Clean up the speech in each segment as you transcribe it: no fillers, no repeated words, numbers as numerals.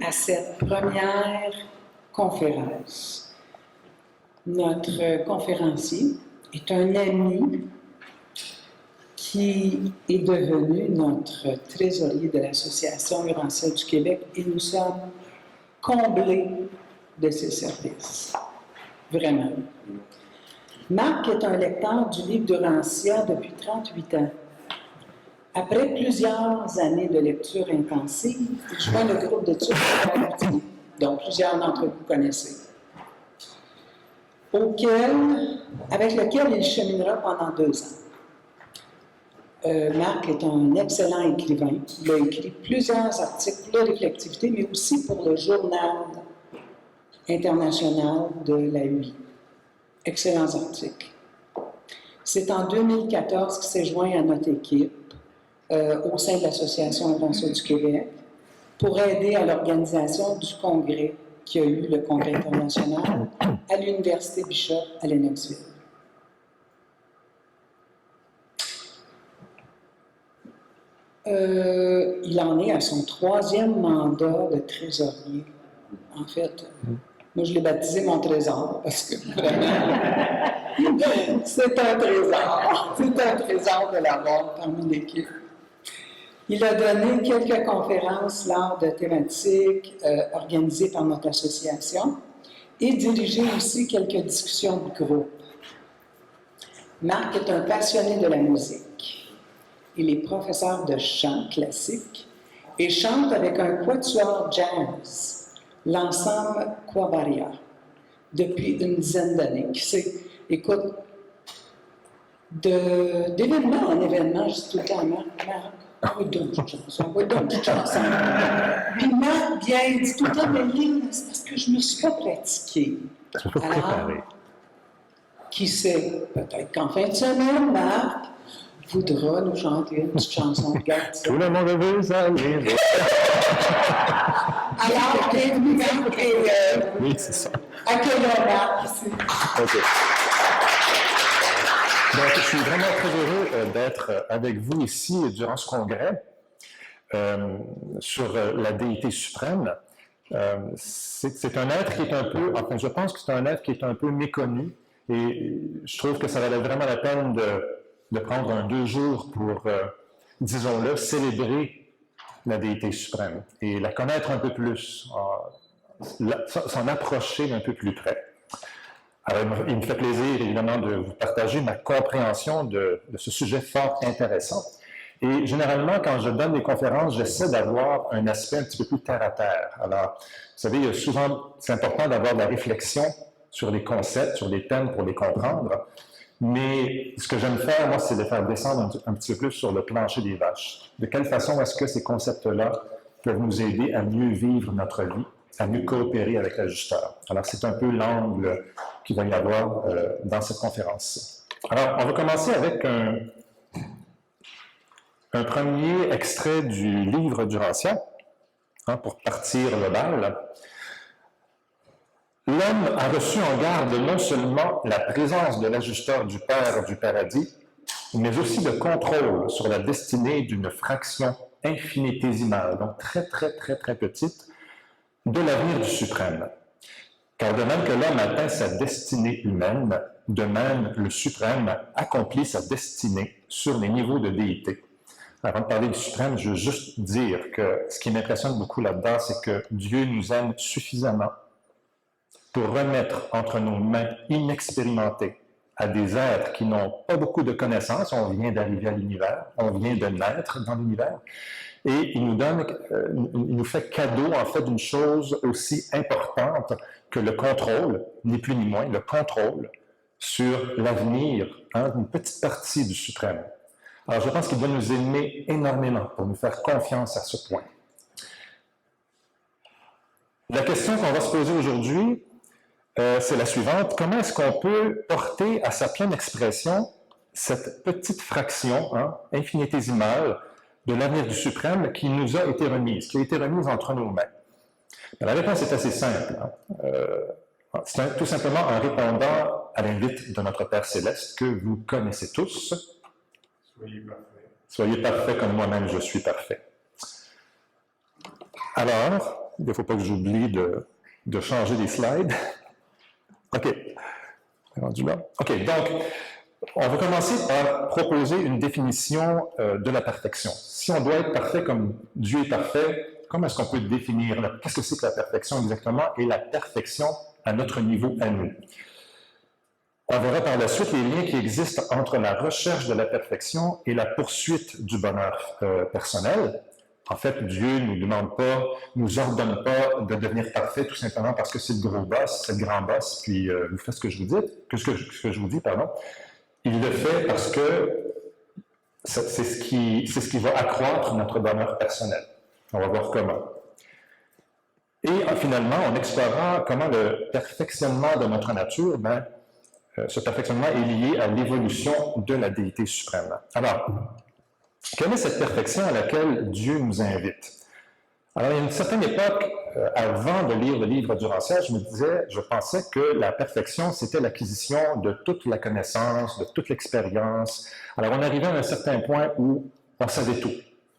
à cette première conférence. Notre conférencier est un ami qui est devenu notre trésorier de l'Association Urantia du Québec et nous sommes comblés de ses services. Vraiment. Marc est un lecteur du livre d'Urantia depuis 38 ans. Après plusieurs années de lecture intensive, il joint le groupe d'études dont plusieurs d'entre vous connaissez, avec lequel il cheminera pendant 2 ans. Marc est un excellent écrivain. Il a écrit plusieurs articles pour la réflectivité, mais aussi pour le Journal international de la UI. Excellents articles. C'est en 2014 qu'il s'est joint à notre équipe au sein de l'Association Urantia du Québec pour aider à l'organisation du congrès qui a eu le congrès international à l'Université Bishop à Lennoxville. Il en est à son 3e mandat de trésorier. En fait, moi je l'ai baptisé mon trésor parce que vraiment, c'est un trésor. C'est un trésor de l'avoir parmi l'équipe. Il a donné quelques conférences lors de thématiques organisées par notre association et dirigé aussi quelques discussions de groupe. Marc est un passionné de la musique. Il est professeur de chant classique et chante avec un quatuor jazz, l'ensemble Quavaria, depuis une dizaine d'années. Écoute, d'événement en événement, je dis tout le temps à Marc, on va donner une chanson. Puis Marc vient, il dit tout le temps, mais Lynn, c'est parce que je ne me suis pas pratiquée. Tu peux préparer. Qui sait, peut-être qu'en fin de semaine, Marc voudra nous chanter une petite chanson de Gatsby. Tout le monde veut aller. Alors, bienvenue, Marc, et oui, c'est ça. accueillons Marc ici. OK. Donc, je suis vraiment très heureux d'être avec vous ici durant ce congrès sur la déité suprême. C'est un être qui est un peu, enfin, je pense que c'est un être qui est un peu méconnu et je trouve que ça valait vraiment la peine de prendre 2 jours pour, disons-le, célébrer la déité suprême et la connaître un peu plus, s'en approcher d'un peu plus près. Alors, il me fait plaisir, évidemment, de vous partager ma compréhension de ce sujet fort intéressant. Et généralement, quand je donne des conférences, j'essaie d'avoir un aspect un petit peu plus terre-à-terre. Alors, vous savez, souvent, c'est important d'avoir de la réflexion sur les concepts, sur les thèmes pour les comprendre. Mais ce que j'aime faire, moi, c'est de faire descendre un petit peu plus sur le plancher des vaches. De quelle façon est-ce que ces concepts-là peuvent nous aider à mieux vivre notre vie, à mieux coopérer avec l'ajusteur? Alors, c'est un peu l'angle qu'il va y avoir dans cette conférence. Alors, on va commencer avec un premier extrait du livre d'Urantia, pour partir le bal. L'homme a reçu en garde non seulement la présence de l'ajusteur du Père du paradis, mais aussi le contrôle sur la destinée d'une fraction infinitésimale, donc très, très, très, très petite, de l'avenir du suprême. Car de même que l'homme atteint sa destinée humaine, de même le suprême accomplit sa destinée sur les niveaux de déité. Avant de parler du suprême, je veux juste dire que ce qui m'impressionne beaucoup là-dedans, c'est que Dieu nous aime suffisamment pour remettre entre nos mains inexpérimentées à des êtres qui n'ont pas beaucoup de connaissances. On vient d'arriver à l'univers, on vient de naître dans l'univers, et il nous fait cadeau, en fait, d'une chose aussi importante que le contrôle, ni plus ni moins, le contrôle sur l'avenir, d'une petite partie du suprême. Alors, je pense qu'il doit nous aimer énormément pour nous faire confiance à ce point. La question qu'on va se poser aujourd'hui, c'est la suivante. Comment est-ce qu'on peut porter à sa pleine expression cette petite fraction infinitésimale de l'avenir du suprême qui nous a été remise, qui a été remise entre nos mains? La réponse est assez simple. C'est tout simplement en répondant à l'invite de notre Père Céleste que vous connaissez tous. Soyez parfaits. Soyez parfaits comme moi-même je suis parfait. Alors, il ne faut pas que j'oublie de changer les slides. OK. Rendu là. OK, donc, on va commencer par proposer une définition de la perfection. Si on doit être parfait comme Dieu est parfait, comment est-ce qu'on peut définir? Qu'est-ce que c'est que la perfection exactement? Et la perfection à notre niveau à nous. On verra par la suite les liens qui existent entre la recherche de la perfection et la poursuite du bonheur personnel. En fait, Dieu ne nous ordonne pas de devenir parfait tout simplement parce que c'est le gros boss, c'est le grand boss, puis vous faites ce que je vous dis, ce que je vous dis, pardon. Il le fait parce que c'est ce qui va accroître notre bonheur personnel. On va voir comment. Et finalement, on explorera comment le perfectionnement de notre nature, ce perfectionnement est lié à l'évolution de la déité suprême. Alors, quelle est cette perfection à laquelle Dieu nous invite? Alors, il y a une certaine époque, avant de lire le livre du Rancière, je pensais que la perfection, c'était l'acquisition de toute la connaissance, de toute l'expérience. Alors, on arrivait à un certain point où on savait tout.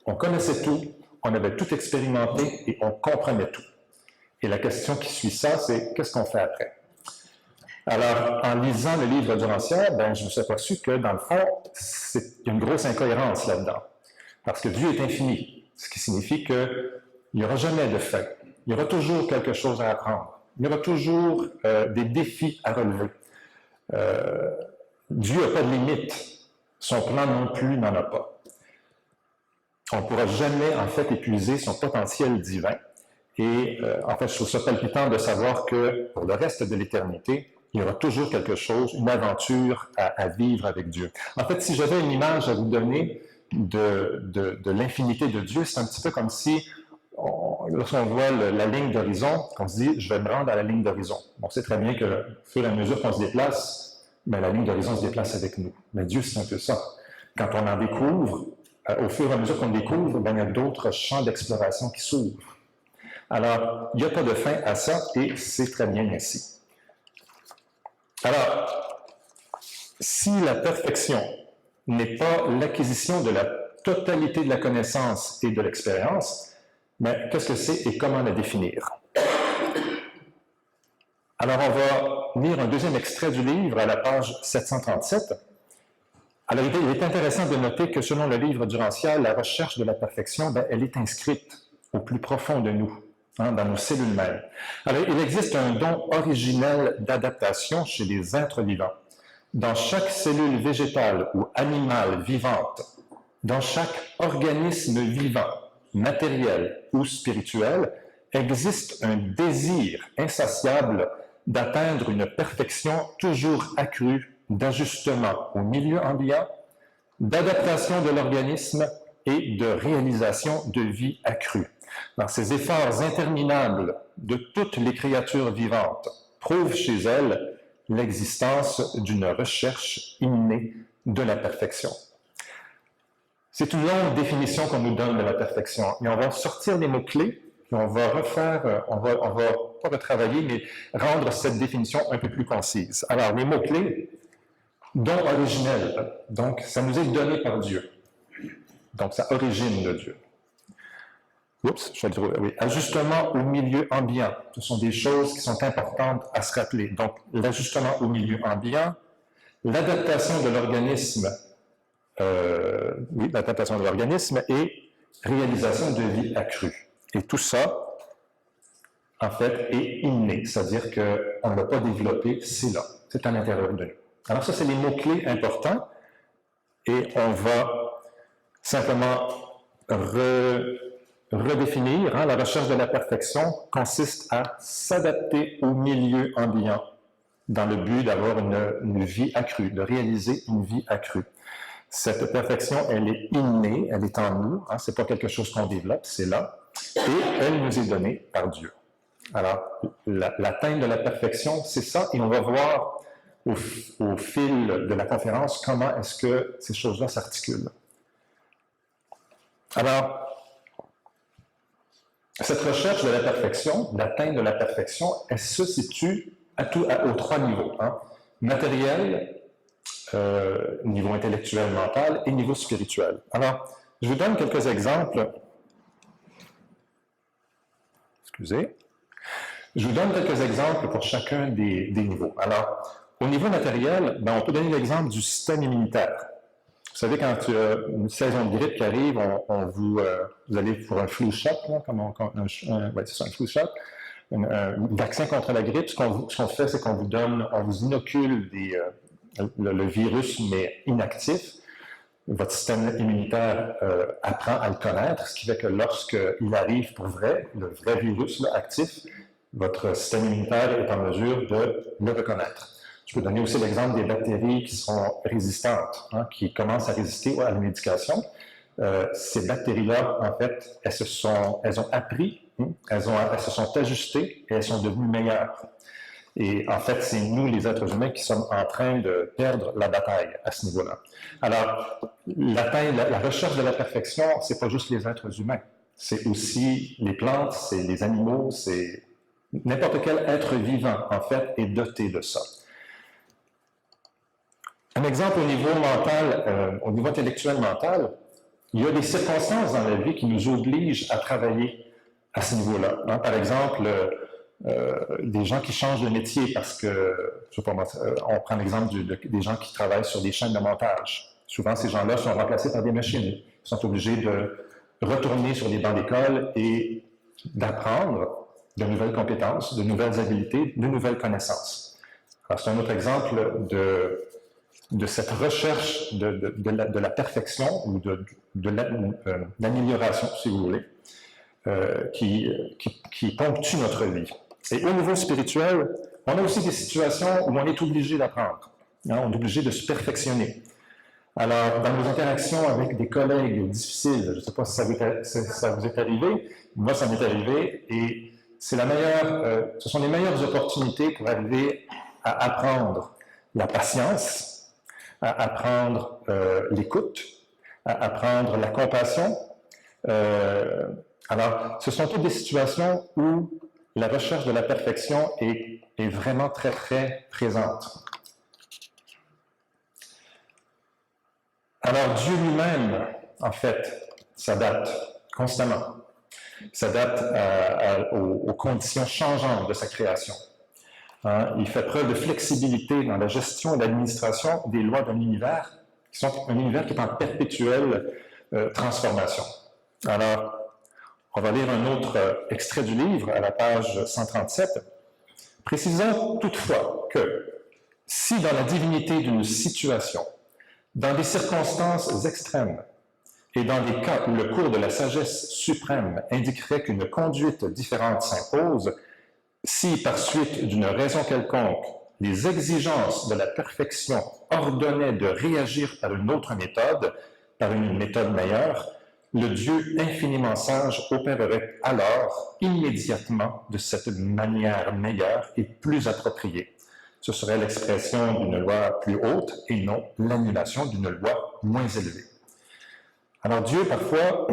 On connaissait tout, on avait tout expérimenté et on comprenait tout. Et la question qui suit ça, c'est qu'est-ce qu'on fait après? Alors, en lisant le livre du Rancière, je me suis aperçu que, dans le fond, il y a une grosse incohérence là-dedans. Parce que Dieu est infini, ce qui signifie qu'il n'y aura jamais de fin. Il y aura toujours quelque chose à apprendre. Il y aura toujours des défis à relever. Dieu n'a pas de limite. Son plan non plus n'en a pas. On ne pourra jamais, en fait, épuiser son potentiel divin. Et, en fait, je trouve ça palpitant de savoir que, pour le reste de l'éternité, il y aura toujours quelque chose, une aventure à vivre avec Dieu. En fait, si j'avais une image à vous donner de l'infinité de Dieu, c'est un petit peu comme si, lorsqu'on voit la ligne d'horizon, on se dit « je vais me rendre à la ligne d'horizon ». On sait très bien que, au fur et à mesure qu'on se déplace, la ligne d'horizon se déplace avec nous. Mais Dieu, c'est un peu ça. Quand on en découvre, au fur et à mesure qu'on découvre, il y a d'autres champs d'exploration qui s'ouvrent. Alors, il n'y a pas de fin à ça, et c'est très bien ainsi. Alors, si la perfection n'est pas l'acquisition de la totalité de la connaissance et de l'expérience, qu'est-ce que c'est et comment la définir? Alors, on va lire un deuxième extrait du livre à la page 737. Alors, il est intéressant de noter que selon le livre du Rancière, la recherche de la perfection, elle est inscrite au plus profond de nous. Dans nos cellules mêmes. Alors, il existe un don originel d'adaptation chez les êtres vivants. Dans chaque cellule végétale ou animale vivante, dans chaque organisme vivant, matériel ou spirituel, existe un désir insatiable d'atteindre une perfection toujours accrue d'ajustement au milieu ambiant, d'adaptation de l'organisme et de réalisation de vie accrue. Dans ces efforts interminables de toutes les créatures vivantes prouvent chez elles l'existence d'une recherche innée de la perfection. C'est une longue définition qu'on nous donne de la perfection. Et on va sortir les mots-clés, puis on va pas retravailler, mais rendre cette définition un peu plus concise. Alors, les mots-clés, don originel. Donc, ça nous est donné par Dieu. Donc, ça origine de Dieu. Oups, je vais le dire, oui. Ajustement au milieu ambiant. Ce sont des choses qui sont importantes à se rappeler. Donc, l'ajustement au milieu ambiant, l'adaptation de l'organisme, l'adaptation de l'organisme et réalisation de vie accrue. Et tout ça, en fait, est inné, c'est-à-dire qu'on ne l'a pas développé, c'est là, c'est à l'intérieur de nous. Alors ça, c'est les mots-clés importants et on va simplement redéfinir. La recherche de la perfection consiste à s'adapter au milieu ambiant dans le but d'avoir une vie accrue, de réaliser une vie accrue. Cette perfection, elle est innée, elle est en nous, ce n'est pas quelque chose qu'on développe, c'est là, et elle nous est donnée par Dieu. Alors, l'atteinte de la perfection, c'est ça, et on va voir au fil de la conférence comment est-ce que ces choses-là s'articulent. Alors, cette recherche de la perfection, l'atteinte de la perfection, elle se situe aux trois niveaux. Matériel, niveau intellectuel, mental et niveau spirituel. Alors, je vous donne quelques exemples. Excusez. Je vous donne quelques exemples pour chacun des niveaux. Alors, au niveau matériel, on peut donner l'exemple du système immunitaire. Vous savez, quand il y a une saison de grippe qui arrive, vous allez pour un flu shot, là, c'est ça, un flu shot, un vaccin contre la grippe. Ce qu'on fait, c'est qu'on vous inocule le virus, mais inactif. Votre système immunitaire apprend à le connaître, ce qui fait que lorsqu'il arrive pour vrai, le vrai virus là, actif, votre système immunitaire est en mesure de le reconnaître. Je peux donner aussi l'exemple des bactéries qui sont résistantes, qui commencent à résister à la médication. Ces bactéries-là, en fait, elles ont appris, elles se sont ajustées et elles sont devenues meilleures. Et en fait, c'est nous, les êtres humains, qui sommes en train de perdre la bataille à ce niveau-là. Alors, la recherche de la perfection, c'est pas juste les êtres humains. C'est aussi les plantes, c'est les animaux, c'est n'importe quel être vivant, en fait, est doté de ça. Un exemple au niveau mental, au niveau intellectuel mental, il y a des circonstances dans la vie qui nous obligent à travailler à ce niveau-là. Par exemple, des gens qui changent de métier parce que, je sais pas moi, on prend l'exemple des gens qui travaillent sur des chaînes de montage. Souvent, ces gens-là sont remplacés par des machines. Ils sont obligés de retourner sur les bancs d'école et d'apprendre de nouvelles compétences, de nouvelles habiletés, de nouvelles connaissances. Alors, c'est un autre exemple de cette recherche de la perfection ou de l'amélioration, si vous voulez, qui ponctue notre vie. Et au niveau spirituel, on a aussi des situations où on est obligé d'apprendre. On est obligé de se perfectionner. Alors, dans nos interactions avec des collègues difficiles, je ne sais pas si ça vous est arrivé, moi, ça m'est arrivé, et c'est ce sont les meilleures opportunités pour arriver à apprendre la patience, à apprendre l'écoute, à apprendre la compassion. Alors, ce sont toutes des situations où la recherche de la perfection est vraiment très, très présente. Alors, Dieu lui-même, en fait, s'adapte constamment. Il s'adapte aux conditions changeantes de sa création. Il fait preuve de flexibilité dans la gestion et l'administration des lois d'un univers, qui sont un univers qui est en perpétuelle transformation. Alors, on va lire un autre extrait du livre à la page 137. Précisons toutefois que si dans la divinité d'une situation, dans des circonstances extrêmes, et dans les cas où le cours de la sagesse suprême indiquerait qu'une conduite différente s'impose, si par suite d'une raison quelconque, les exigences de la perfection ordonnaient de réagir par une autre méthode, par une méthode meilleure, le Dieu infiniment sage opérerait alors immédiatement de cette manière meilleure et plus appropriée. Ce serait l'expression d'une loi plus haute et non l'annulation d'une loi moins élevée. Alors Dieu, parfois,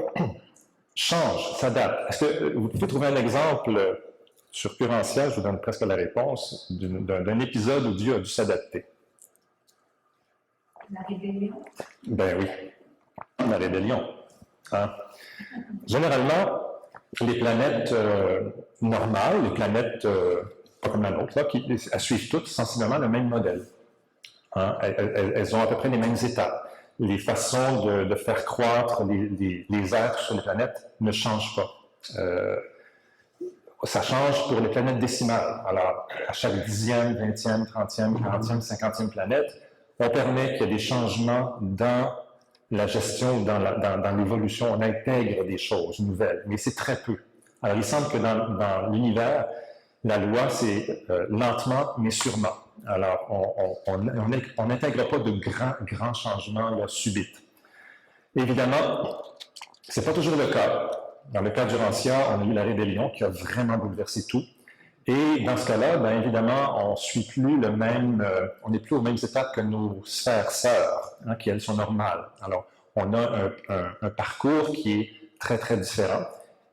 change, s'adapte. Est-ce que vous pouvez trouver un exemple sur Urantia, je vous donne presque la réponse, d'un épisode où Dieu a dû s'adapter? La rébellion? Ben oui, la rébellion. Généralement, les planètes normales, les planètes pas comme la nôtre, là, elles suivent toutes sensiblement le même modèle. Elles ont à peu près les mêmes états. Les façons de faire croître les êtres sur les planètes ne changent pas. Ça change pour les planètes décimales. Alors, à chaque 10e, 20e, 30e, 40e, 50e planète, on permet qu'il y ait des changements dans la gestion ou dans l'évolution. On intègre des choses nouvelles, mais c'est très peu. Alors, il semble que dans l'univers, la loi, c'est lentement, mais sûrement. Alors, on n'intègre pas de grands changements là, subites. Évidemment, ce n'est pas toujours le cas. Dans le cas d'Urantia, on a eu la rébellion qui a vraiment bouleversé tout. Et dans ce cas-là, bien évidemment, on suit plus on n'est plus aux mêmes étapes que nos sphères sœurs, qui elles sont normales. Alors, on a un parcours qui est très, très différent.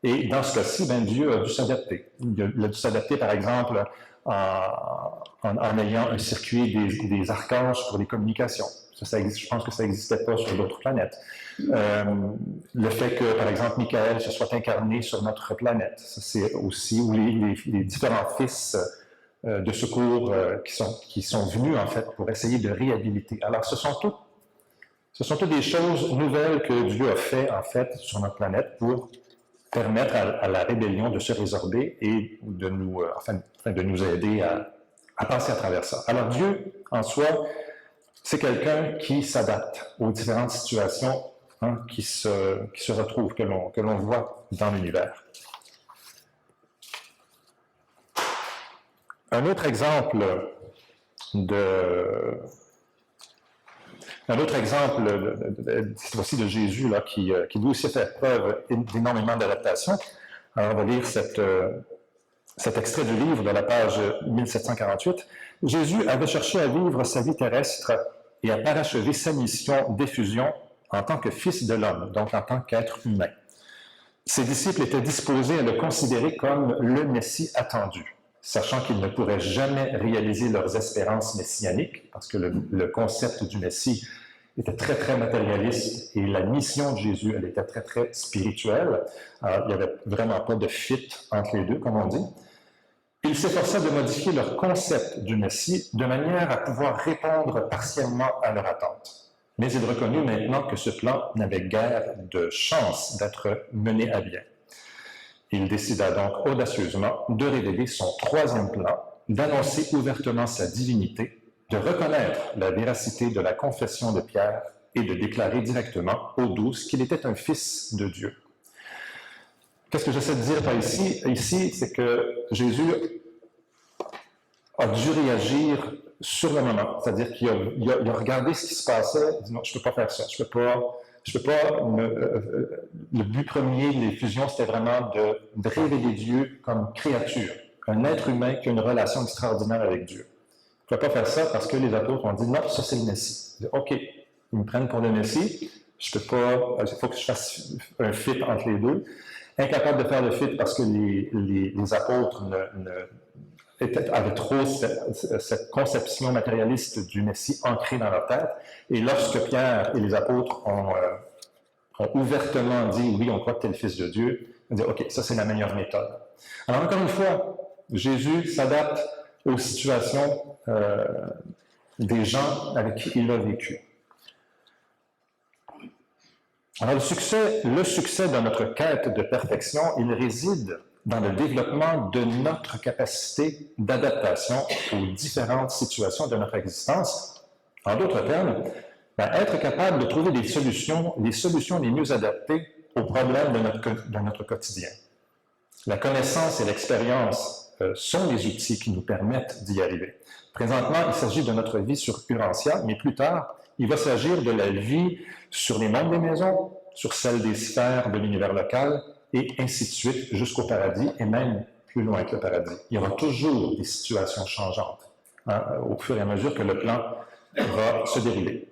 Et dans ce cas-ci, bien, Dieu a dû s'adapter. Il a dû s'adapter, par exemple, en ayant un circuit des archanges pour les communications. Je pense que ça n'existait pas sur d'autres planètes. Le fait que, par exemple, Michael se soit incarné sur notre planète, c'est aussi où les différents fils de secours qui sont venus, en fait, pour essayer de réhabiliter. Alors, ce sont toutes des choses nouvelles que Dieu a fait, en fait, sur notre planète pour permettre à la rébellion de se résorber et de nous, de nous aider à passer à travers ça. Alors, Dieu, en soi, c'est quelqu'un qui s'adapte aux différentes situations qui se retrouvent, que l'on voit dans l'univers. Un autre exemple c'est aussi de Jésus, là, qui lui aussi a fait preuve d'énormément d'adaptation. Alors, on va lire cet extrait du livre de la page 1748. Jésus avait cherché à vivre sa vie terrestre et à parachever sa mission d'effusion en tant que fils de l'homme, donc en tant qu'être humain. Ses disciples étaient disposés à le considérer comme le Messie attendu, sachant qu'ils ne pourraient jamais réaliser leurs espérances messianiques, parce que le concept du Messie était très, très matérialiste, et la mission de Jésus, elle était très, très spirituelle. Alors, il n'y avait vraiment pas de fit entre les deux, comme on dit. Ils s'efforçaient de modifier leur concept du Messie de manière à pouvoir répondre partiellement à leur attente. Mais il reconnut maintenant que ce plan n'avait guère de chance d'être mené à bien. Il décida donc audacieusement de révéler son troisième plan, d'annoncer ouvertement sa divinité, de reconnaître la véracité de la confession de Pierre et de déclarer directement aux 12 qu'il était un fils de Dieu. Qu'est-ce que j'essaie de dire par ici? Ici, c'est que Jésus a dû réagir sur le moment. C'est-à-dire qu'il a regardé ce qui se passait, il dit non, je ne peux pas faire ça, je peux pas le but premier de l'effusion, c'était vraiment de révéler Dieu comme créature, un être humain qui a une relation extraordinaire avec Dieu. Je ne peux pas faire ça parce que les apôtres ont dit non, ça c'est le Messie. Dit, OK, ils me prennent pour le Messie, je peux pas, il faut que je fasse un fit entre les deux. Incapable de faire le fit parce que les apôtres avaient trop cette conception matérialiste du Messie ancrée dans leur tête. Et lorsque Pierre et les apôtres ont ouvertement dit « Oui, on croit que tu es le Fils de Dieu », on dit « OK, ça c'est la meilleure méthode ». Alors encore une fois, Jésus s'adapte aux situations des gens avec qui il a vécu. Alors le succès de notre quête de perfection, il réside dans le développement de notre capacité d'adaptation aux différentes situations de notre existence. En d'autres termes, être capable de trouver les solutions les mieux adaptées aux problèmes de notre quotidien. La connaissance et l'expérience sont les outils qui nous permettent d'y arriver. Présentement, il s'agit de notre vie sur Urantia, mais plus tard, il va s'agir de la vie sur les mondes des maisons, sur celle des sphères de l'univers local, et ainsi de suite jusqu'au paradis, et même plus loin que le paradis. Il y aura toujours des situations changeantes, au fur et à mesure que le plan va se dérouler.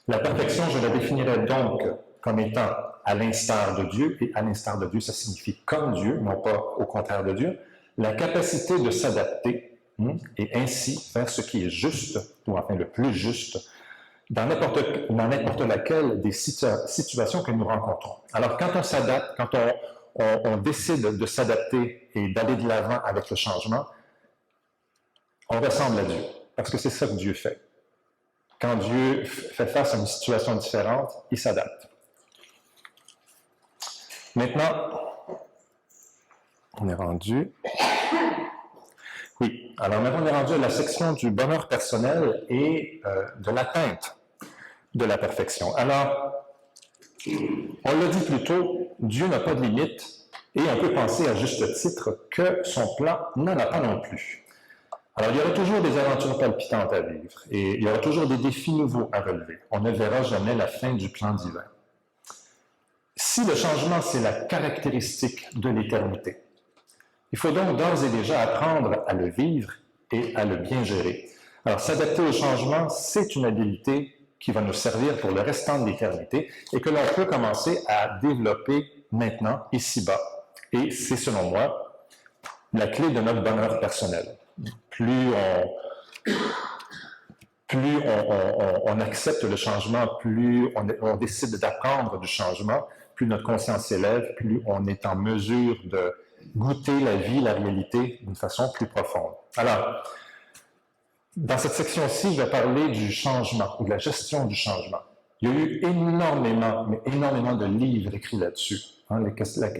La perfection, je la définirais donc comme étant à l'instar de Dieu, et à l'instar de Dieu, ça signifie comme Dieu, non pas au contraire de Dieu, la capacité de s'adapter et ainsi faire ce qui est juste, ou enfin le plus juste, dans n'importe laquelle des situations que nous rencontrons. Alors, quand on s'adapte, quand on décide de s'adapter et d'aller de l'avant avec le changement, on ressemble à Dieu, parce que c'est ça que Dieu fait. Quand Dieu fait face à une situation différente, il s'adapte. Maintenant, on est rendu... Oui, alors maintenant on est rendu à la section du bonheur personnel et de l'atteinte de la perfection. Alors, on l'a dit plus tôt, Dieu n'a pas de limite et on peut penser à juste titre que son plan n'en a pas non plus. Alors, il y aura toujours des aventures palpitantes à vivre et il y aura toujours des défis nouveaux à relever. On ne verra jamais la fin du plan divin. Si le changement, c'est la caractéristique de l'éternité, il faut donc d'ores et déjà apprendre à le vivre et à le bien gérer. Alors, s'adapter au changement, c'est une habileté qui va nous servir pour le restant de l'éternité et que l'on peut commencer à développer maintenant, ici-bas. Et c'est, selon moi, la clé de notre bonheur personnel. Plus plus on accepte le changement, plus on décide d'apprendre du changement, plus notre conscience s'élève, plus on est en mesure de goûter la vie, la réalité d'une façon plus profonde. Alors, dans cette section-ci, je vais parler du changement, ou de la gestion du changement. Il y a eu énormément, mais énormément de livres écrits là-dessus. Hein,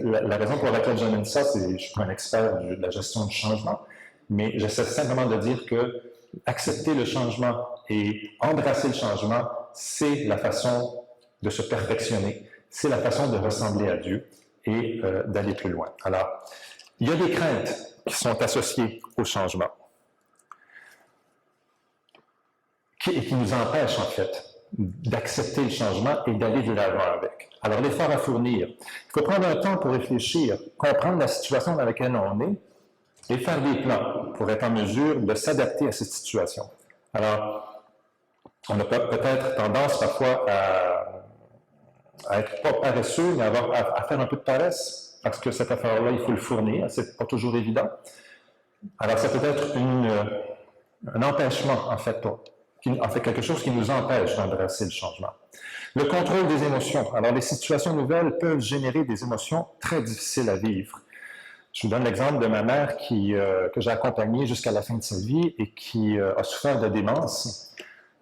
la raison pour laquelle j'amène ça, c'est que je ne suis pas un expert de la gestion du changement, mais j'essaie simplement de dire que accepter le changement et embrasser le changement, c'est la façon de se perfectionner, c'est la façon de ressembler à Dieu et d'aller plus loin. Alors, il y a des craintes qui sont associées au changement et qui nous empêchent, en fait, d'accepter le changement et d'aller de l'avant avec. Alors, l'effort à fournir. Il faut prendre un temps pour réfléchir, comprendre la situation dans laquelle on est et faire des plans pour être en mesure de s'adapter à cette situation. Alors, on a peut-être tendance parfois à être pas paresseux, mais à faire un peu de paresse, parce que cette affaire-là, il faut le fournir, c'est pas toujours évident. Alors, ça peut être un empêchement, en fait, quelque chose qui nous empêche d'embrasser le changement. Le contrôle des émotions. Alors, les situations nouvelles peuvent générer des émotions très difficiles à vivre. Je vous donne l'exemple de ma mère que j'ai accompagnée jusqu'à la fin de sa vie et qui a souffert de démence.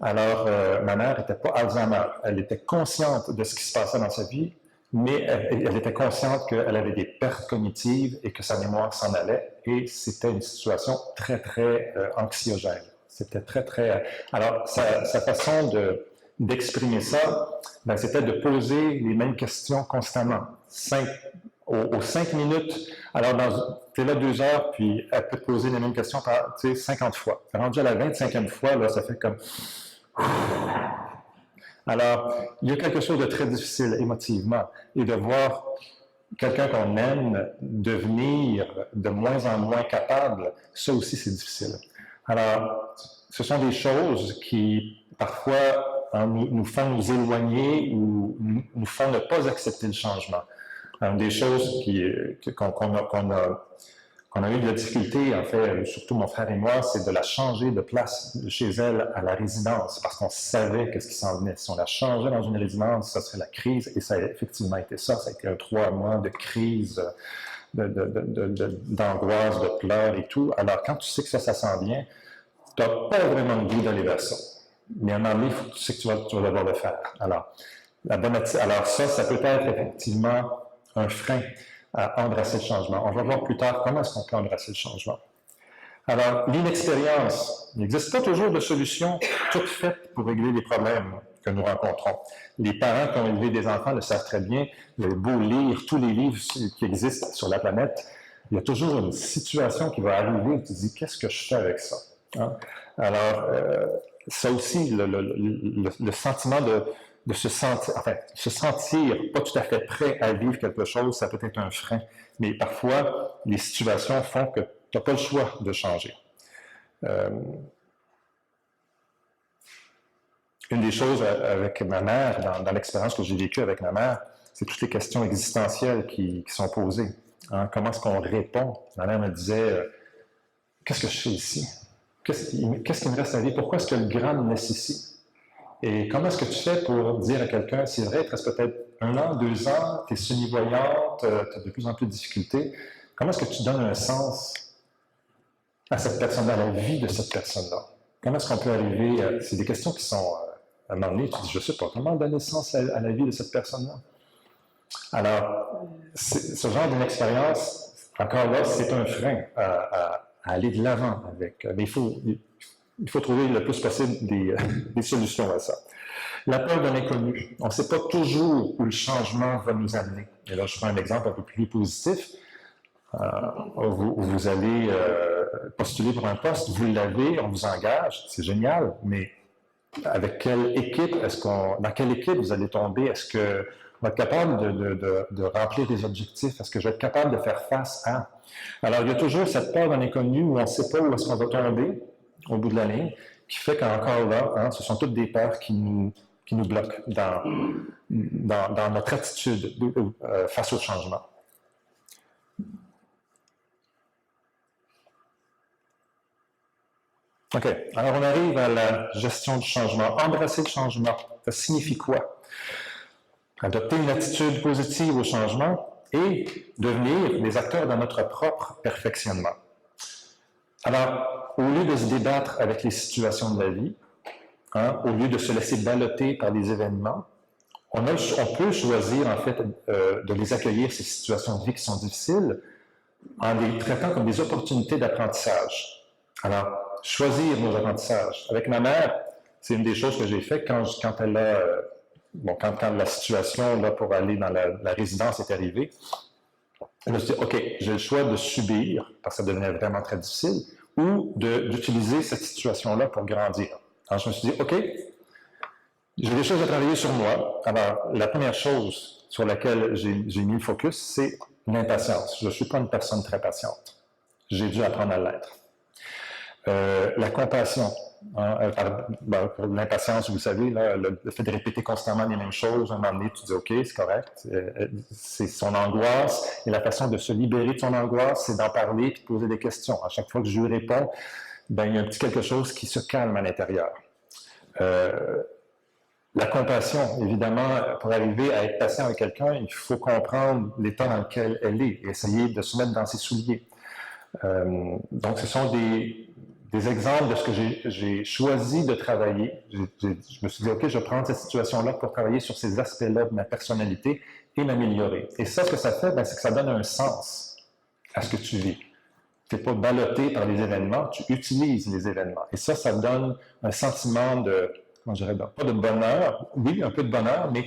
Alors, ma mère n'était pas Alzheimer. Elle était consciente de ce qui se passait dans sa vie, mais elle était consciente qu'elle avait des pertes cognitives et que sa mémoire s'en allait. Et c'était une situation très, très anxiogène. C'était très, très... Alors, sa façon d'exprimer ça, ben, c'était de poser les mêmes questions constamment. Aux 5 minutes, alors tu es là 2 heures, puis elle peut te poser les mêmes questions 50 fois. Rendu à la 25e fois, là, ça fait comme... Alors, il y a quelque chose de très difficile émotivement, et de voir quelqu'un qu'on aime devenir de moins en moins capable, ça aussi c'est difficile. Alors, ce sont des choses qui, parfois, nous font nous éloigner ou nous font ne pas accepter le changement. Des choses qu'on a eu de la difficulté, en fait, surtout mon frère et moi, c'est de la changer de place de chez elle à la résidence, parce qu'on savait qu'est-ce qui s'en venait. Si on la changeait dans une résidence, ça serait la crise, et ça a effectivement été ça. Ça a été 3 mois de crise, d'angoisse, de pleurs et tout. Alors, quand tu sais que ça s'en vient, tu n'as pas vraiment le goût d'aller vers ça. Mais à un moment donné, tu sais que tu vas devoir le faire. Alors, ça peut être effectivement un frein à embrasser le changement. On va voir plus tard comment est-ce qu'on peut embrasser le changement. Alors, l'inexpérience. Il n'existe pas toujours de solution toute faite pour régler les problèmes que nous rencontrons. Les parents qui ont élevé des enfants le savent très bien. Vous avez beau lire tous les livres qui existent sur la planète, il y a toujours une situation qui va arriver où tu te dis, qu'est-ce que je fais avec ça? Hein? Alors, ça aussi, le sentiment de se sentir pas tout à fait prêt à vivre quelque chose, ça peut être un frein. Mais parfois, les situations font que tu n'as pas le choix de changer. Une des choses avec ma mère, dans l'expérience que j'ai vécue avec ma mère, c'est toutes les questions existentielles qui sont posées. Hein? Comment est-ce qu'on répond? Ma mère me disait, qu'est-ce que je fais ici? Qu'est-ce qui me reste à vivre? Pourquoi est-ce que le grand me laisse ici? Et comment est-ce que tu fais pour dire à quelqu'un, c'est vrai, il te reste peut-être 1 an, 2 ans, tu es semi-voyante, tu as de plus en plus de difficultés. Comment est-ce que tu donnes un sens à cette personne-là, à la vie de cette personne-là? Comment est-ce qu'on peut arriver... c'est des questions qui sont... à un moment donné, tu dis, je ne sais pas, comment donner sens à la vie de cette personne-là? Alors, ce genre d'une expérience, encore là, c'est un frein à aller de l'avant avec. Mais il faut trouver le plus possible des solutions à ça. La peur de l'inconnu. On ne sait pas toujours où le changement va nous amener. Et là, je prends un exemple un peu plus positif. Vous allez postuler pour un poste, vous l'avez, on vous engage, c'est génial, mais avec quelle équipe dans quelle équipe vous allez tomber? Est-ce que vous êtes capable de remplir des objectifs? Est-ce que je vais être capable de faire face à? Alors, il y a toujours cette peur de l'inconnu où on ne sait pas où est-ce qu'on va tomber au bout de la ligne, qui fait qu'encore là, ce sont toutes des peurs qui nous bloquent dans notre attitude face au changement. OK. Alors, on arrive à la gestion du changement. Embrasser le changement, ça signifie quoi? Adopter une attitude positive au changement et devenir des acteurs dans notre propre perfectionnement. Alors, au lieu de se débattre avec les situations de la vie, au lieu de se laisser balloter par les événements, on peut choisir, en fait, de les accueillir, ces situations de vie qui sont difficiles, en les traitant comme des opportunités d'apprentissage. Alors, choisir nos apprentissages. Avec ma mère, c'est une des choses que j'ai fait quand la situation là, pour aller dans la résidence est arrivée. Je me suis dit, OK, j'ai le choix de subir, parce que ça devenait vraiment très difficile, ou d'utiliser cette situation-là pour grandir. Alors, je me suis dit, OK, j'ai des choses à travailler sur moi. Alors, la première chose sur laquelle j'ai mis le focus, c'est l'impatience. Je ne suis pas une personne très patiente. J'ai dû apprendre à l'être. La compassion. L'impatience, vous savez, là, le fait de répéter constamment les mêmes choses, à un moment donné, tu dis OK, c'est correct. C'est son angoisse. Et la façon de se libérer de son angoisse, c'est d'en parler et de poser des questions. À chaque fois que je lui réponds, il y a un petit quelque chose qui se calme à l'intérieur. La compassion, évidemment, pour arriver à être patient avec quelqu'un, il faut comprendre l'état dans lequel elle est et essayer de se mettre dans ses souliers. Donc, ce sont des exemples de ce que j'ai choisi de travailler. Je me suis dit, OK, je vais prendre cette situation-là pour travailler sur ces aspects-là de ma personnalité et m'améliorer. Et ça, ce que ça fait, c'est que ça donne un sens à ce que tu vis. Tu n'es pas ballotté par les événements, tu utilises les événements. Et ça donne un sentiment de, comment je dirais, pas de bonheur, oui, un peu de bonheur, mais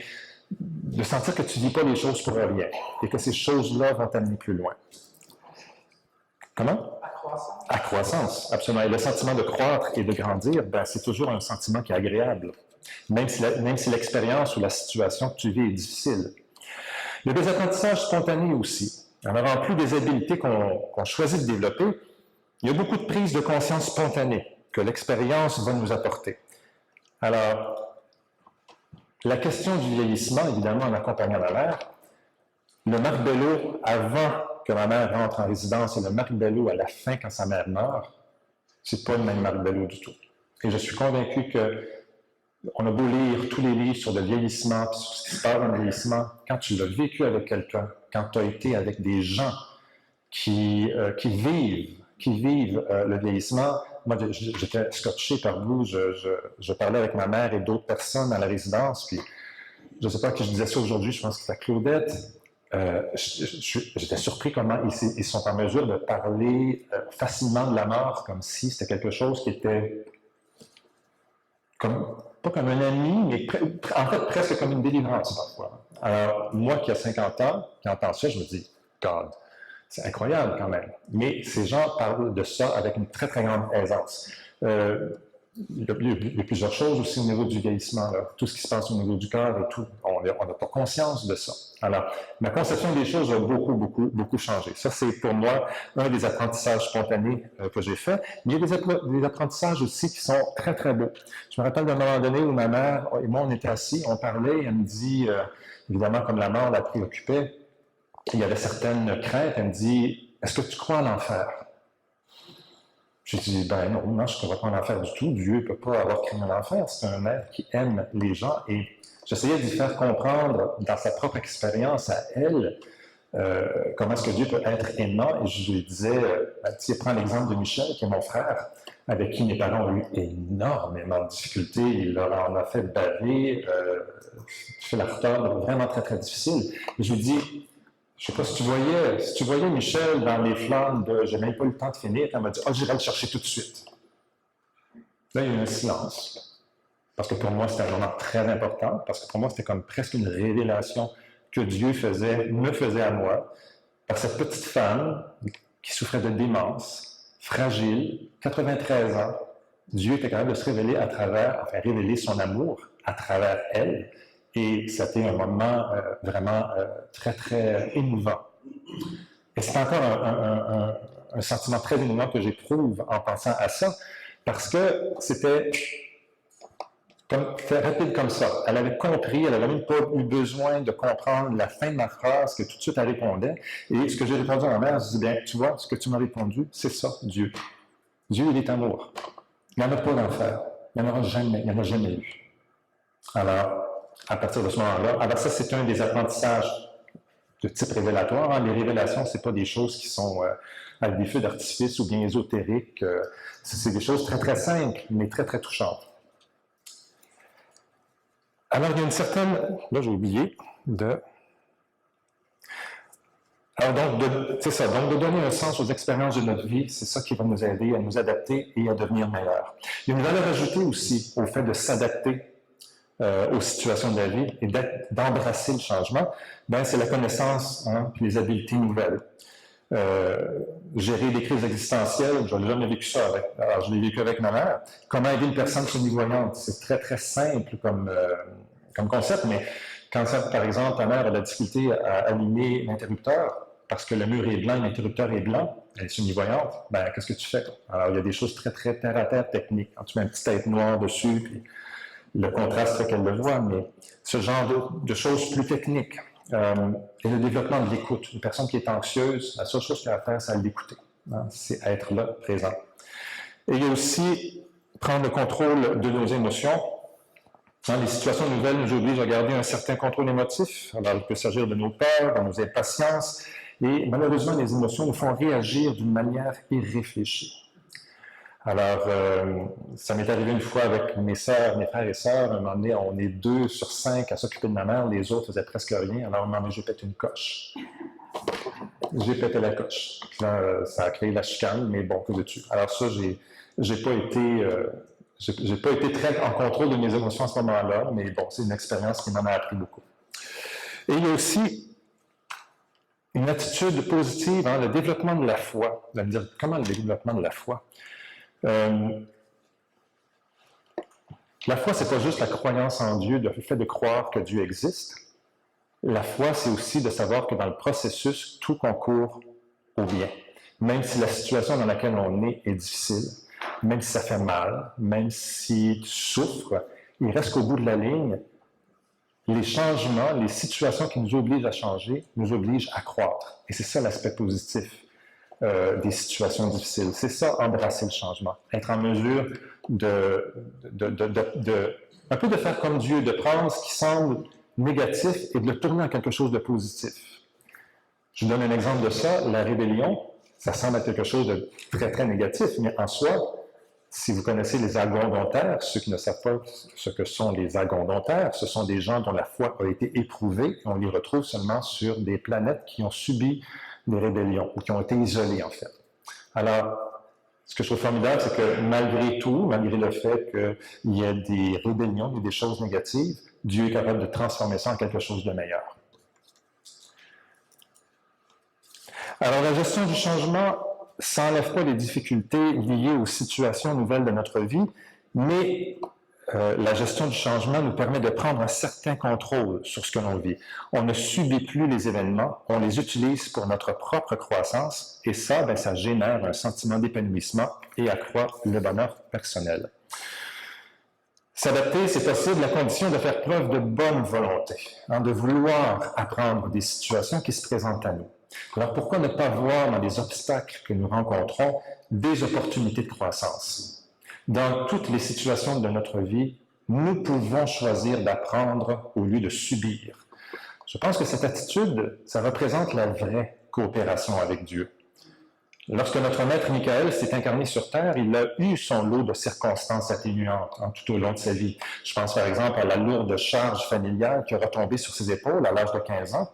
de sentir que tu ne vis pas les choses pour rien et que ces choses-là vont t'amener plus loin. Comment? Accroissance. Accroissance, absolument. Et le sentiment de croître et de grandir, c'est toujours un sentiment qui est agréable, même si l'expérience ou la situation que tu vis est difficile. Il y a des apprentissages spontanés aussi. Alors, en plus des habiletés qu'on choisit de développer, il y a beaucoup de prises de conscience spontanées que l'expérience va nous apporter. Alors, la question du vieillissement, évidemment, en accompagnant ma mère, le Marc Belleau, avant que ma mère rentre en résidence, et le Marc Belleau à la fin, quand sa mère meurt, c'est pas le même Marc Belleau du tout. Et je suis convaincu qu'on a beau lire tous les livres sur le vieillissement, puis sur ce qui se passe dans le vieillissement, quand tu l'as vécu avec quelqu'un, quand tu as été avec des gens qui vivent le vieillissement, moi, j'étais scotché par vous, je parlais avec ma mère et d'autres personnes à la résidence, puis je ne sais pas à qui je disais ça aujourd'hui, je pense que c'était à Claudette. J'étais surpris comment ils sont en mesure de parler facilement de la mort, comme si c'était quelque chose qui était pas comme un ami, mais en fait presque comme une délivrance parfois. Alors, moi qui ai 50 ans, qui entends ça, je me dis, God, c'est incroyable quand même. Mais ces gens parlent de ça avec une très, très grande aisance. Il y a plusieurs choses aussi au niveau du vieillissement, là. Tout ce qui se passe au niveau du cœur et tout, on n'a pas conscience de ça. Alors, ma conception des choses a beaucoup, beaucoup, beaucoup changé. Ça, c'est pour moi un des apprentissages spontanés que j'ai fait. Il y a des apprentissages aussi qui sont très, très beaux. Je me rappelle d'un moment donné où ma mère et moi, on était assis, on parlait, elle me dit, évidemment, comme la mort la préoccupait, il y avait certaines craintes, elle me dit, est-ce que tu crois à l'enfer? J'ai dit, non, je ne crois pas en enfer du tout. Dieu ne peut pas avoir créé un enfer. C'est un être qui aime les gens. Et j'essayais de lui faire comprendre, dans sa propre expérience à elle, comment est-ce que Dieu peut être aimant. Et je lui disais, prends l'exemple de Michel, qui est mon frère, avec qui mes parents ont eu énormément de difficultés. Il en a fait baver, fait la retard, vraiment très, très difficile. Et je lui dis, je ne sais pas si tu voyais Michel dans les flammes de « j'ai même pas eu le temps de finir », elle m'a dit « ah, j'irai le chercher tout de suite ». Là, il y a eu un silence. Parce que pour moi, c'était un moment très important, parce que pour moi, c'était comme presque une révélation que Dieu me faisait à moi, par cette petite femme qui souffrait de démence, fragile, 93 ans. Dieu était capable de se révéler révéler son amour à travers elle. Et c'était un moment vraiment très, très émouvant. Et c'est encore un sentiment très émouvant que j'éprouve en pensant à ça, parce que c'était rapide comme ça. Elle avait compris, elle n'avait même pas eu besoin de comprendre la fin de ma phrase, que tout de suite elle répondait. Et ce que j'ai répondu à ma mère, je dis, bien, tu vois, ce que tu m'as répondu, c'est ça, Dieu. Dieu, il est amour. Il n'y en a pas d'enfer. Il n'y en aura jamais. Il n'y en a jamais eu. Alors, à partir de ce moment-là, alors ça, c'est un des apprentissages de type révélatoire. Hein. Les révélations, ce n'est pas des choses qui sont avec des feux d'artifice ou bien ésotériques. C'est des choses très, très simples, mais très, très touchantes. Alors, il y a une certaine... Là, j'ai oublié de... Alors, donc, c'est ça. Donc, de donner un sens aux expériences de notre vie, c'est ça qui va nous aider à nous adapter et à devenir meilleurs. Il y a une valeur ajoutée aussi au fait de s'adapter aux situations de la vie et d'embrasser le changement. Ben, c'est la connaissance, hein, puis les habiletés nouvelles. Gérer des crises existentielles, je n'ai jamais vécu ça avec. Alors, je l'ai vécu avec ma mère. Comment aider une personne semi-voyante? C'est très, très simple comme concept, mais quand, par exemple, ta mère a la difficulté à allumer l'interrupteur, parce que le mur est blanc, l'interrupteur est blanc, elle est semi-voyante, ben, qu'est-ce que tu fais? Alors, il y a des choses très, très terre-à-terre techniques. Quand tu mets un petit tape noir dessus, puis le contraste fait qu'elle le voit, mais ce genre de choses plus techniques. Et le développement de l'écoute. Une personne qui est anxieuse, la seule chose qu'elle a à faire, c'est l'écouter. Hein? C'est être là, présent. Et il y a aussi prendre le contrôle de nos émotions. Dans les situations nouvelles nous obligent à garder un certain contrôle émotif. Alors, il peut s'agir de nos peurs, de nos impatiences. Et malheureusement, les émotions nous font réagir d'une manière irréfléchie. Alors, ça m'est arrivé une fois avec mes frères et sœurs. À un moment donné, on est 2 sur 5 à s'occuper de ma mère. Les autres faisaient presque rien. Alors, à un moment donné, j'ai pété une coche. J'ai pété la coche. Là, ça a créé la chicane, mais bon, que veux-tu? Alors ça, j'ai pas été très en contrôle de mes émotions à ce moment-là, mais bon, c'est une expérience qui m'en a appris beaucoup. Et il y a aussi une attitude positive, hein, le développement de la foi. Vous allez me dire, comment le développement de la foi? La foi, c'est pas juste la croyance en Dieu, le fait de croire que Dieu existe. La foi, c'est aussi de savoir que dans le processus, tout concourt au bien. Même si la situation dans laquelle on est difficile, même si ça fait mal, même si tu souffres, il reste qu'au bout de la ligne, les changements, les situations qui nous obligent à changer, nous obligent à croître. Et c'est ça l'aspect positif des situations difficiles. C'est ça, embrasser le changement. Être en mesure un peu de faire comme Dieu, de prendre ce qui semble négatif et de le tourner en quelque chose de positif. Je vous donne un exemple de ça. La rébellion, ça semble être quelque chose de très, très négatif, mais en soi, si vous connaissez les agondontaires, ceux qui ne savent pas ce que sont les agondontaires, ce sont des gens dont la foi a été éprouvée. On les retrouve seulement sur des planètes qui ont subi des rébellions ou qui ont été isolées, en fait. Alors, ce que je trouve formidable, c'est que malgré tout, malgré le fait qu'il y ait des rébellions, il y a des choses négatives, Dieu est capable de transformer ça en quelque chose de meilleur. Alors, la gestion du changement, ça n'enlève pas les difficultés liées aux situations nouvelles de notre vie, mais la gestion du changement nous permet de prendre un certain contrôle sur ce que l'on vit. On ne subit plus les événements, on les utilise pour notre propre croissance, et ça, ben, ça génère un sentiment d'épanouissement et accroît le bonheur personnel. S'adapter, c'est possible à condition de faire preuve de bonne volonté, hein, de vouloir apprendre des situations qui se présentent à nous. Alors, pourquoi ne pas voir dans les obstacles que nous rencontrons des opportunités de croissance? Dans toutes les situations de notre vie, nous pouvons choisir d'apprendre au lieu de subir. Je pense que cette attitude, ça représente la vraie coopération avec Dieu. Lorsque notre maître Michael s'est incarné sur Terre, il a eu son lot de circonstances atténuantes hein, tout au long de sa vie. Je pense par exemple à la lourde charge familiale qui a retombé sur ses épaules à l'âge de 15 ans.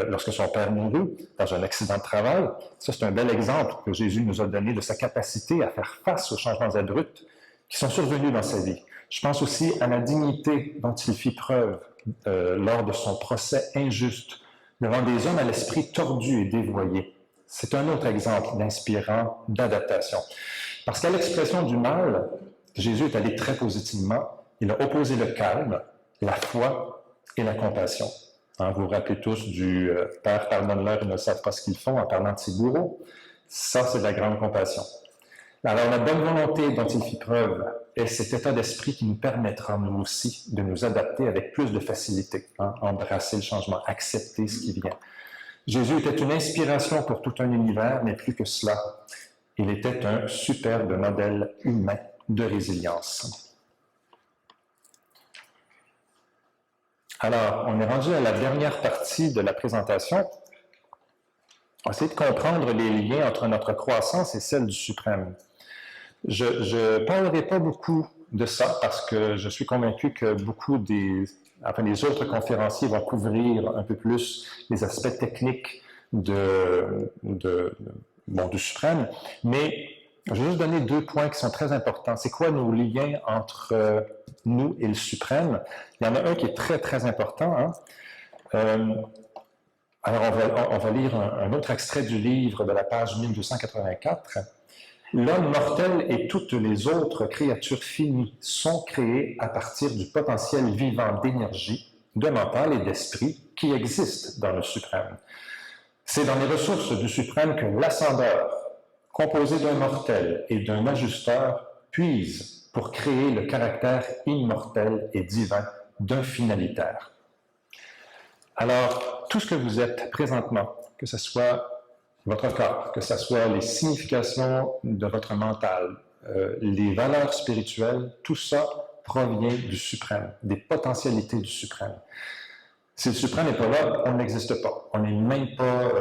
Lorsque son père mourut dans un accident de travail. Ça, c'est un bel exemple que Jésus nous a donné de sa capacité à faire face aux changements abrupts qui sont survenus dans sa vie. Je pense aussi à la dignité dont il fit preuve lors de son procès injuste devant des hommes à l'esprit tordu et dévoyé. C'est un autre exemple d'inspirant d'adaptation. Parce qu'à l'expression du mal, Jésus est allé très positivement. Il a opposé le calme, la foi et la compassion. Vous vous rappelez tous du « Père, pardonne-leur, ils ne savent pas ce qu'ils font » en parlant de ses bourreaux. Ça, c'est de la grande compassion. Alors, la bonne volonté dont il fit preuve est cet état d'esprit qui nous permettra, nous aussi, de nous adapter avec plus de facilité, hein, embrasser le changement, accepter ce qui vient. Jésus était une inspiration pour tout un univers, mais plus que cela. Il était un superbe modèle humain de résilience. Alors, on est rendu à la dernière partie de la présentation. On va essayer de comprendre les liens entre notre croissance et celle du suprême. Je ne parlerai pas beaucoup de ça parce que je suis convaincu que beaucoup les autres conférenciers vont couvrir un peu plus les aspects techniques du suprême, mais je vais juste donner 2 points qui sont très importants. C'est quoi nos liens entre nous et le suprême? Il y en a un qui est très, très important. Alors, on va lire un autre extrait du livre de la page 1284. L'homme mortel et toutes les autres créatures finies sont créées à partir du potentiel vivant d'énergie, de mental et d'esprit qui existe dans le suprême. C'est dans les ressources du suprême que l'ascendeur, composé d'un mortel et d'un ajusteur, puise pour créer le caractère immortel et divin d'un finalitaire. Alors, tout ce que vous êtes présentement, que ce soit votre corps, que ce soit les significations de votre mental, les valeurs spirituelles, tout ça provient du suprême, des potentialités du suprême. Si le suprême n'est pas là, on n'existe pas. On n'est même pas,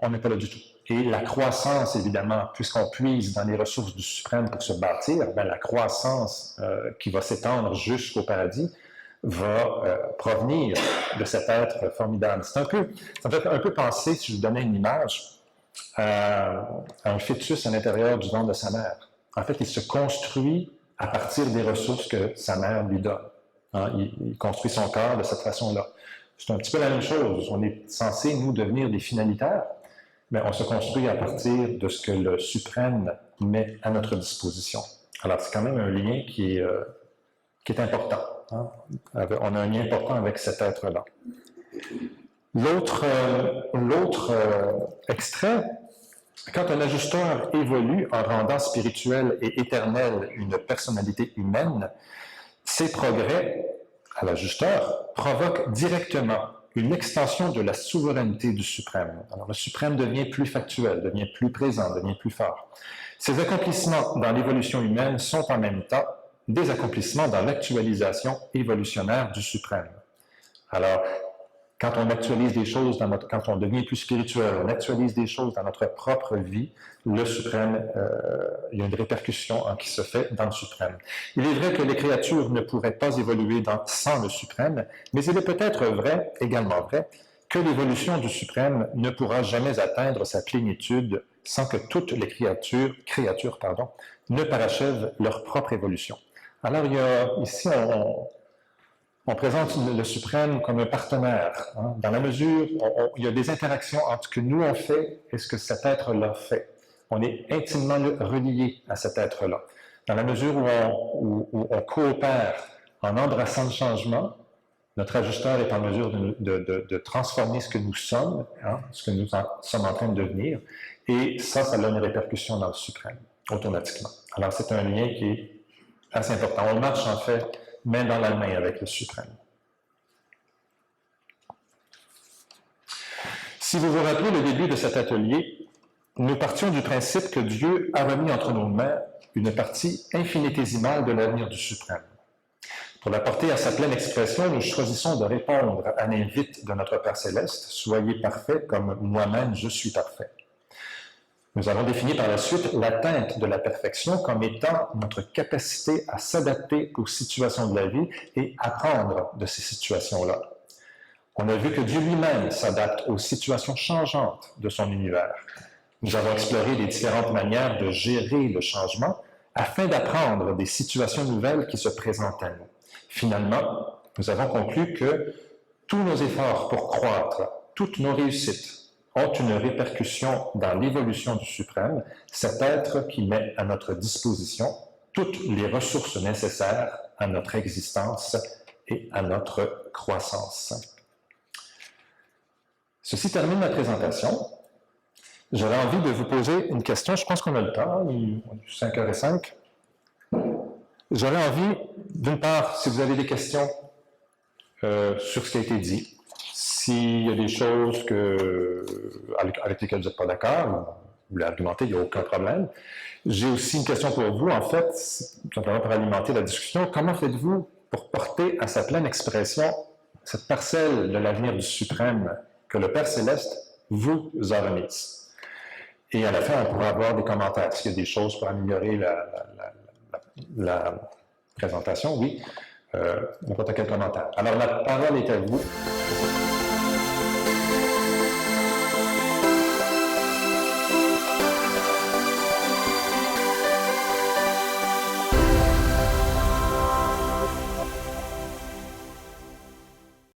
on n'est pas là du tout. Et la croissance, évidemment, puisqu'on puise dans les ressources du suprême pour se bâtir, bien, la croissance qui va s'étendre jusqu'au paradis va provenir de cet être formidable. Ça me fait un peu penser, si je vous donnais une image, à un fœtus à l'intérieur du ventre de sa mère. En fait, il se construit à partir des ressources que sa mère lui donne. Il construit son corps de cette façon-là. C'est un petit peu la même chose. On est censé, nous, devenir des finalitaires, mais on se construit à partir de ce que le suprême met à notre disposition. Alors, c'est quand même un lien qui est important. On a un lien important avec cet être-là. L'autre extrait, quand un ajusteur évolue en rendant spirituelle et éternelle une personnalité humaine, ces progrès à l'ajusteur provoquent directement une extension de la souveraineté du suprême. Alors, le suprême devient plus factuel, devient plus présent, devient plus fort. Ces accomplissements dans l'évolution humaine sont en même temps des accomplissements dans l'actualisation évolutionnaire du suprême. Alors, quand on actualise des choses, quand on devient plus spirituel, on actualise des choses dans notre propre vie, le suprême, il y a une répercussion qui se fait dans le suprême. Il est vrai que les créatures ne pourraient pas évoluer sans le suprême, mais il est peut-être également vrai, que l'évolution du suprême ne pourra jamais atteindre sa plénitude sans que toutes les créatures ne parachèvent leur propre évolution. Alors, ici, on présente le suprême comme un partenaire, dans la mesure où il y a des interactions entre ce que nous on fait et ce que cet être-là fait. On est intimement relié à cet être-là. Dans la mesure où on coopère en embrassant le changement, notre ajusteur est en mesure de transformer ce que nous sommes, ce que nous sommes en train de devenir, et ça a une répercussion dans le suprême, automatiquement. Alors, c'est un lien qui est assez important. On marche, en fait, main dans la main avec le suprême. Si vous vous rappelez le début de cet atelier, nous partions du principe que Dieu a remis entre nos mains une partie infinitésimale de l'avenir du suprême. Pour la porter à sa pleine expression, nous choisissons de répondre à l'invite de notre Père Céleste, « Soyez parfaits comme moi-même je suis parfait ». Nous avons défini par la suite l'atteinte de la perfection comme étant notre capacité à s'adapter aux situations de la vie et apprendre de ces situations-là. On a vu que Dieu lui-même s'adapte aux situations changeantes de son univers. Nous avons exploré les différentes manières de gérer le changement afin d'apprendre des situations nouvelles qui se présentent à nous. Finalement, nous avons conclu que tous nos efforts pour croître, toutes nos réussites, ont une répercussion dans l'évolution du suprême, cet être qui met à notre disposition toutes les ressources nécessaires à notre existence et à notre croissance. Ceci termine ma présentation. J'aurais envie de vous poser une question. Je pense qu'on a le temps, il est 5h05. J'aurais envie, d'une part, si vous avez des questions sur ce qui a été dit, s'il y a des choses avec lesquelles vous n'êtes pas d'accord, voulez argumenter, il n'y a aucun problème. J'ai aussi une question pour vous, en fait, simplement pour alimenter la discussion. Comment faites-vous pour porter à sa pleine expression cette parcelle de l'avenir du suprême que le Père Céleste vous a remise? Et à la fin, on pourra avoir des commentaires. S'il y a des choses pour améliorer la présentation, oui, n'importe quel commentaire. Alors, la parole est à vous.